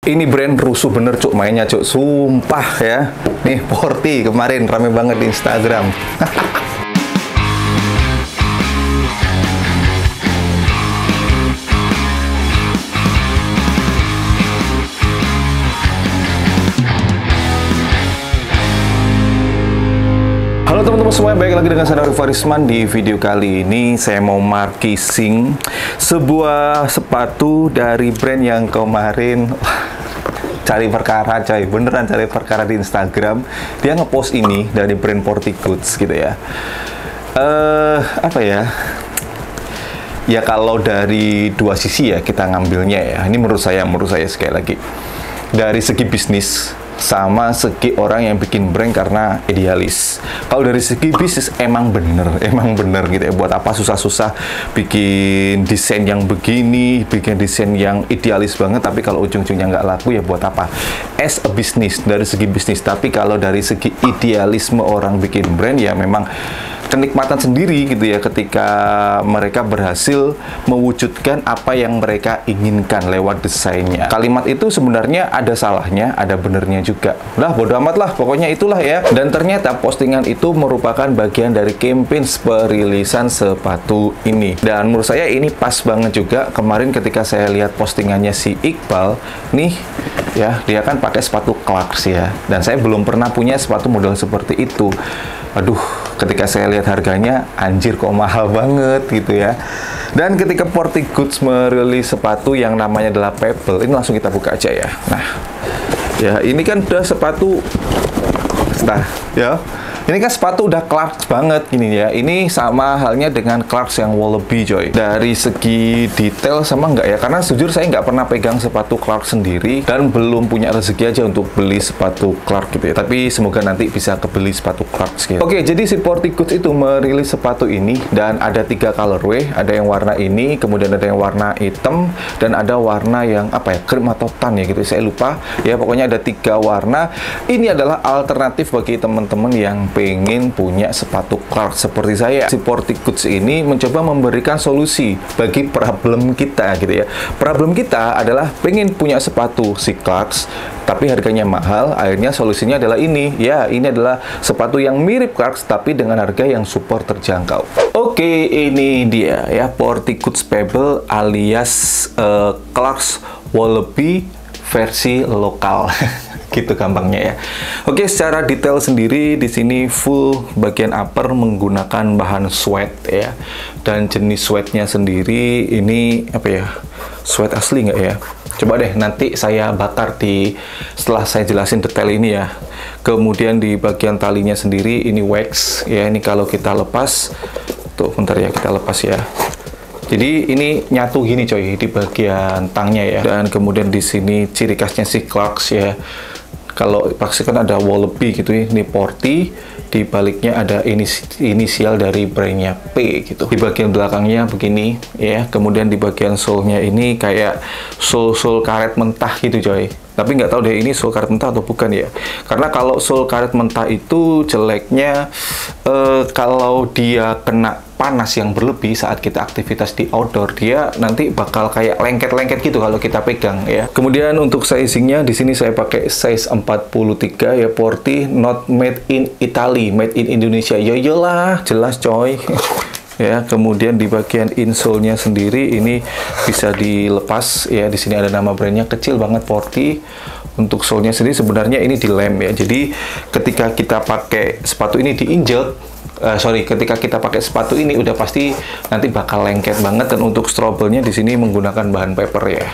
Ini brand rusuh bener cuk mainnya cuk, sumpah ya. Nih Porty kemarin rame banget di Instagram. Halo teman-teman semuanya, balik lagi dengan saya Arif Farisman. Di video kali ini saya mau markising sebuah sepatu dari brand yang kemarin cari perkara coy, beneran cari perkara di Instagram. Dia ngepost ini dari brand Porty Goods gitu ya. Apa ya? Ya kalau dari dua sisi ya kita ngambilnya ya. Ini menurut saya sekali lagi. Dari segi bisnis sama segi orang yang bikin brand karena idealis. Kalau dari segi bisnis emang bener gitu ya. Buat apa susah-susah bikin desain yang begini, bikin desain yang idealis banget, tapi kalau ujung-ujungnya nggak laku ya buat apa? As a business, dari segi bisnis. Tapi kalau dari segi idealisme orang bikin brand ya memang kenikmatan sendiri gitu ya ketika mereka berhasil mewujudkan apa yang mereka inginkan lewat desainnya. Kalimat itu sebenarnya ada salahnya, ada benernya juga. Lah bodo amat lah, pokoknya itulah ya. Dan ternyata postingan itu merupakan bagian dari campaign perilisan sepatu ini. Dan menurut saya ini pas banget juga kemarin ketika saya lihat postingannya si Iqbal nih ya, dia kan pakai sepatu Clarks ya. Dan saya belum pernah punya sepatu model seperti itu. Aduh, ketika saya lihat harganya, anjir kok mahal banget gitu ya. Dan ketika Porty Goods merilis sepatu yang namanya adalah Pebble, ini langsung kita buka aja ya. Nah, ya ini kan udah sepatu, nah ya. Ini kan sepatu udah Clarks banget gini ya. Ini sama halnya dengan Clarks yang Wallaby coy. Dari segi detail sama enggak ya? Karena jujur saya nggak pernah pegang sepatu Clarks sendiri dan belum punya rezeki aja untuk beli sepatu Clarks gitu ya. Tapi semoga nanti bisa kebeli sepatu Clarks gitu. Oke, jadi si Porty Goods itu merilis sepatu ini dan ada 3 colorway. Ada yang warna ini, kemudian ada yang warna hitam, dan ada warna yang apa ya? Krim atau tan ya gitu. Saya lupa. Ya pokoknya ada 3 warna. Ini adalah alternatif bagi teman-teman yang pengen punya sepatu Clarks seperti saya. Si Porty Goods ini mencoba memberikan solusi bagi problem kita gitu ya. Problem kita adalah pengen punya sepatu si Clarks tapi harganya mahal. Akhirnya solusinya adalah ini. Ya, ini adalah sepatu yang mirip Clarks tapi dengan harga yang super terjangkau. Oke, ini dia ya Porty Goods Pebble alias Clarks Wallaby versi lokal. Gitu gampangnya ya. Oke, secara detail sendiri di sini full bagian upper menggunakan bahan sweat ya. Dan jenis sweatnya sendiri ini apa ya? Sweat asli nggak ya? Coba deh nanti saya bakar setelah saya jelasin detail ini ya. Kemudian di bagian talinya sendiri ini wax ya. Ini kalau kita lepas tuh, bentar ya kita lepas ya. Jadi ini nyatu gini coy di bagian tangnya ya. Dan kemudian di sini ciri khasnya si Clarks ya. Kalau pasti kan ada Wallaby gitu ya, ini Porty, di baliknya ada inisial dari brandnya P gitu. Di bagian belakangnya begini ya, kemudian di bagian sole-nya ini kayak sole karet mentah gitu coy. Tapi nggak tahu deh ini sole karet mentah atau bukan ya. Karena kalau sole karet mentah itu jeleknya kalau dia kena panas yang berlebih saat kita aktivitas di outdoor, dia nanti bakal kayak lengket-lengket gitu kalau kita pegang ya. Kemudian untuk sizingnya di sini saya pakai size 43 ya. Porty, not made in Italy, made in Indonesia. Ya iyalah, jelas coy. Ya, kemudian di bagian insole-nya sendiri ini bisa dilepas ya. Di sini ada nama brandnya kecil banget Porty. Untuk sole-nya sendiri sebenarnya ini dilem ya. Jadi ketika kita pakai sepatu ini diinjek, ketika kita pakai sepatu ini udah pasti nanti bakal lengket banget. Dan untuk strobelnya di sini menggunakan bahan paper ya.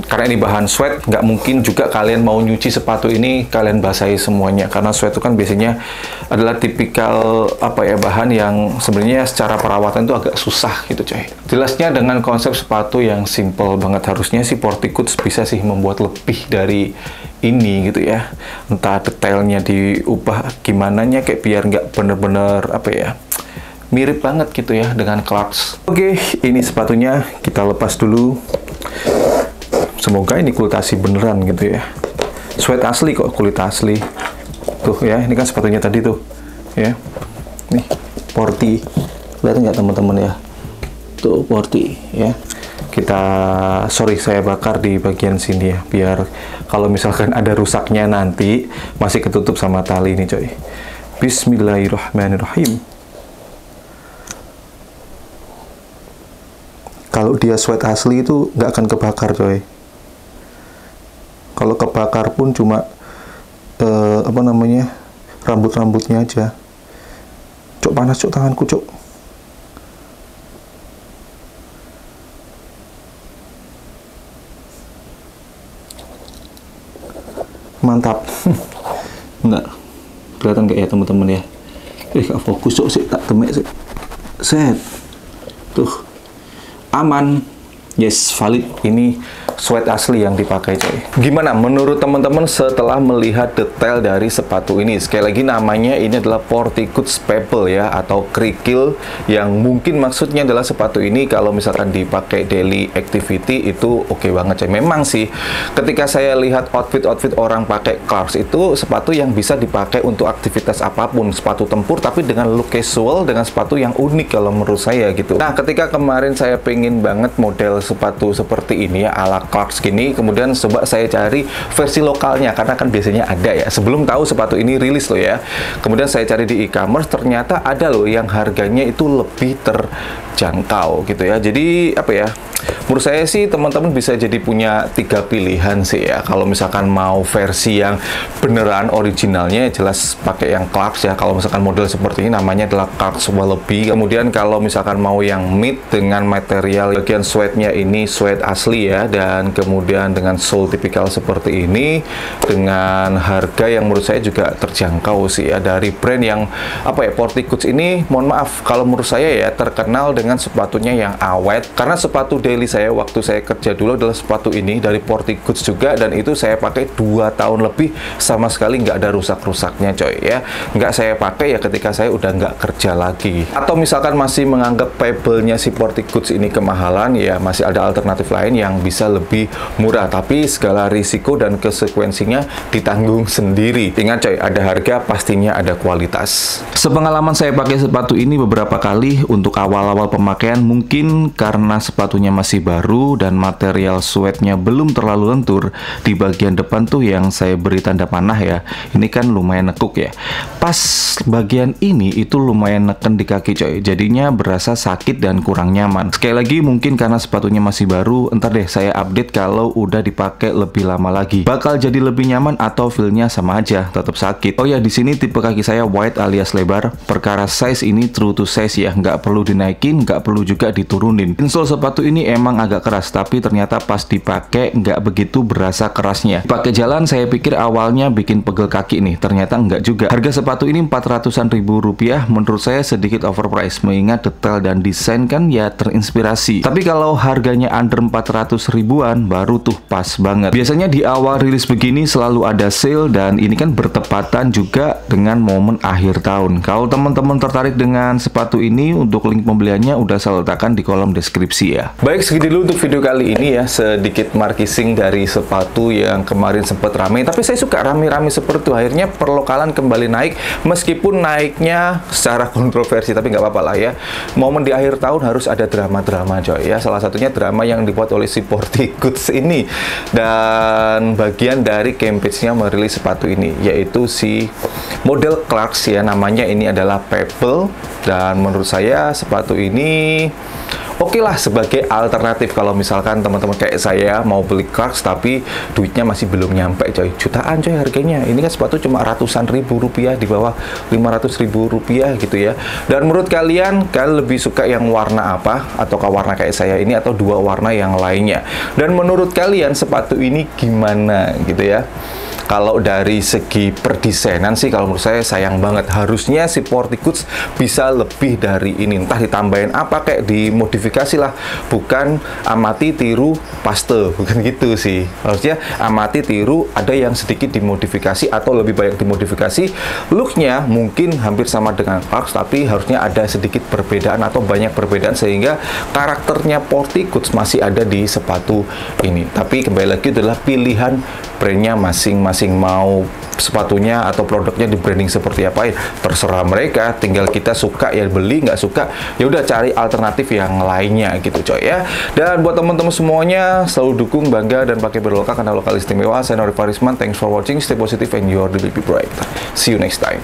Karena ini bahan sweat, nggak mungkin juga kalian mau nyuci sepatu ini kalian basahi semuanya. Karena sweat itu kan biasanya adalah tipikal apa ya, bahan yang sebenarnya secara perawatan itu agak susah gitu coy. Jelasnya dengan konsep sepatu yang simple banget, harusnya si Porty Goods bisa sih membuat lebih dari ini gitu ya. Entah detailnya diubah gimana nya kayak biar nggak bener-bener apa ya, mirip banget gitu ya dengan Clarks. Oke, ini sepatunya kita lepas dulu. Semoga ini kulit asli beneran gitu ya. Sweat asli kok, kulit asli. Tuh ya, ini kan sepatunya tadi tuh. Ya. Nih, Porty. Lihat nggak teman-teman ya? Tuh Porty ya. saya bakar di bagian sini ya, biar kalau misalkan ada rusaknya nanti masih ketutup sama tali ini coy. Bismillahirrahmanirrahim. Kalau dia sweat asli itu nggak akan kebakar coy. Kalau kebakar pun cuma rambut-rambutnya aja. Cok, panas cok tanganku cok. Mantap. Enggak kelihatan kayak ya teman-teman ya. Gak fokus cok sih, tak temek sih. Set. Tuh. Aman. Yes, valid. Ini sweat asli yang dipakai coy. Gimana menurut teman-teman setelah melihat detail dari sepatu ini? Sekali lagi namanya ini adalah Porticoots Pebble ya, atau kerikil, yang mungkin maksudnya adalah sepatu ini kalau misalkan dipakai daily activity itu oke banget coy. Memang sih ketika saya lihat outfit orang pakai Clarks itu sepatu yang bisa dipakai untuk aktivitas apapun, sepatu tempur tapi dengan look casual, dengan sepatu yang unik kalau menurut saya gitu. Nah, ketika kemarin saya pengen banget model sepatu seperti ini ya, ala Clarks gini, kemudian coba saya cari versi lokalnya karena kan biasanya ada ya, sebelum tahu sepatu ini rilis loh ya. Kemudian saya cari di e-commerce, ternyata ada loh yang harganya itu lebih terjangkau gitu ya. Jadi apa ya, menurut saya sih teman-teman bisa jadi punya 3 pilihan sih ya. Kalau misalkan mau versi yang beneran originalnya jelas pakai yang Clarks ya. Kalau misalkan model seperti ini namanya adalah Clarks Wallaby. Kemudian kalau misalkan mau yang mid dengan material bagian sweatnya ini sweat asli ya, dan kemudian dengan sole tipikal seperti ini dengan harga yang menurut saya juga terjangkau sih ya, dari brand yang apa ya, Porticoots ini mohon maaf kalau menurut saya ya terkenal dengan sepatunya yang awet, karena sepatu daily saya waktu saya kerja dulu adalah sepatu ini dari Porticoots juga, dan itu saya pakai 2 tahun lebih sama sekali nggak ada rusak-rusaknya coy ya. Nggak saya pakai ya ketika saya udah nggak kerja lagi, atau misalkan masih menganggap Pebble-nya si Porticoots ini kemahalan ya, masih ada alternatif lain yang bisa lebih murah tapi segala risiko dan konsekuensinya ditanggung sendiri. Ingat coy, ada harga pastinya ada kualitas. Sepengalaman saya pakai sepatu ini beberapa kali untuk awal-awal pemakaian, mungkin karena sepatunya masih baru dan material sweatnya belum terlalu lentur, di bagian depan tuh yang saya beri tanda panah ya, ini kan lumayan nekuk ya. Pas bagian ini itu lumayan neken di kaki coy, jadinya berasa sakit dan kurang nyaman. Sekali lagi mungkin karena sepatunya masih baru, entar deh saya update kalau udah dipakai lebih lama lagi. Bakal jadi lebih nyaman atau feel-nya sama aja, tetap sakit. Oh ya, di sini tipe kaki saya wide alias lebar. Perkara size ini true to size ya, nggak perlu dinaikin, nggak perlu juga diturunin. Insole sepatu ini emang agak keras, tapi ternyata pas dipakai nggak begitu berasa kerasnya. Pakai jalan saya pikir awalnya bikin pegel kaki nih, ternyata nggak juga. Harga sepatu ini 400-an ribu rupiah, menurut saya sedikit overpriced, mengingat detail dan desain kan ya terinspirasi. Tapi kalau harganya under 400 ribuan baru tuh pas banget. Biasanya di awal rilis begini selalu ada sale, dan ini kan bertepatan juga dengan momen akhir tahun. Kalau teman-teman tertarik dengan sepatu ini, untuk link pembeliannya udah saya letakkan di kolom deskripsi ya. Baik, segitu dulu untuk video kali ini ya, sedikit markising dari sepatu yang kemarin sempat rame, tapi saya suka rame-rame seperti itu. Akhirnya perlokalan kembali naik, meskipun naiknya secara kontroversi, tapi nggak apa-apa lah ya. Momen di akhir tahun harus ada drama-drama coy ya. Salah satunya drama yang dibuat oleh si Porticoots ini, dan bagian dari campaign-nya merilis sepatu ini, yaitu si model Clarks ya, namanya ini adalah Pebble. Dan menurut saya sepatu ini oke lah sebagai alternatif kalau misalkan teman-teman kayak saya mau beli Clarks tapi duitnya masih belum nyampe coy, jutaan coy harganya. Ini kan sepatu cuma ratusan ribu rupiah, di bawah 500 ribu rupiah gitu ya. Dan menurut kalian lebih suka yang warna apa, ataukah warna kayak saya ini atau dua warna yang lainnya? Dan menurut kalian sepatu ini gimana gitu ya? Kalau dari segi perdesainan sih kalau menurut saya sayang banget. Harusnya si Porticoots bisa lebih dari ini, entah ditambahin apa, kayak dimodifikasi lah, bukan amati tiru paste, bukan gitu sih. Harusnya amati tiru, ada yang sedikit dimodifikasi atau lebih banyak dimodifikasi. Looknya mungkin hampir sama dengan Clarks, tapi harusnya ada sedikit perbedaan atau banyak perbedaan sehingga karakternya Porticoots masih ada di sepatu ini. Tapi kembali lagi adalah pilihan brandnya masing-masing, mau sepatunya atau produknya di branding seperti apa, ya terserah mereka, tinggal kita suka ya beli, nggak suka ya udah cari alternatif yang lainnya gitu coy ya. Dan buat teman-teman semuanya, selalu dukung, bangga, dan pakai berlokal karena lokal istimewa. Saya Nori Farisman, thanks for watching, stay positive and you're the baby bright. See you next time.